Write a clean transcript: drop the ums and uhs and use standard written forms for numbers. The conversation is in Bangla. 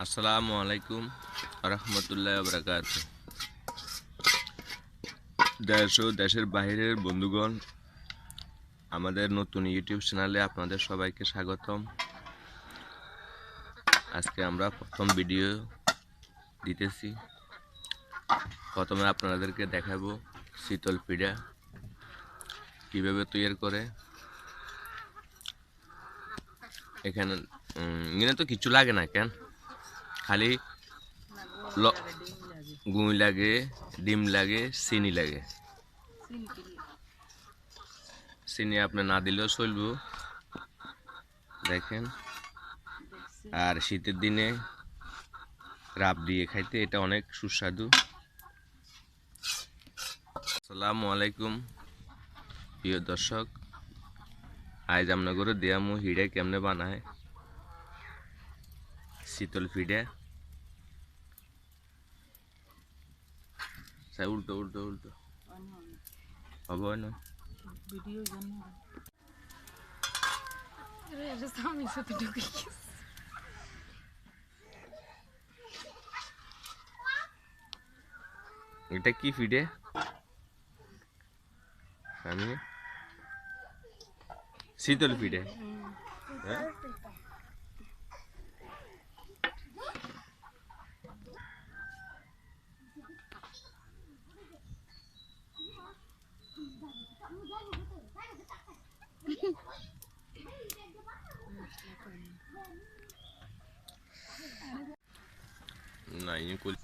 আসসালামু আলাইকুম রহমতুল্লাহ বরকাত। দেশ ও দেশের বাইরের বন্ধুগণ, আমাদের নতুন ইউটিউব চ্যানেলে আপনাদের সবাইকে স্বাগতম। আজকে আমরা প্রথম ভিডিও দিতেছি। প্রথমে আপনাদেরকে দেখাবো শীতল পিঠা কিভাবে তৈরি করে। এখানে তো কিছু লাগে না, কেন খালি গুঁই লাগে, ডিম লাগে, চিনি লাগে। চিনি আপনি না দিলেও চলব, দেখেন। আর শীতের দিনে রাব দিয়ে খাইতে এটা অনেক সুস্বাদু। আসসালামু আলাইকুম প্রিয় দর্শক, আজ আপনাদের দিয়ামু হিড়ে কেমনে বানায় শীতল পিঠা। উল্টো উল্টো উল্টো হব না এটা কি পিঠে? আমি শীতল পিঠে। না ini kulit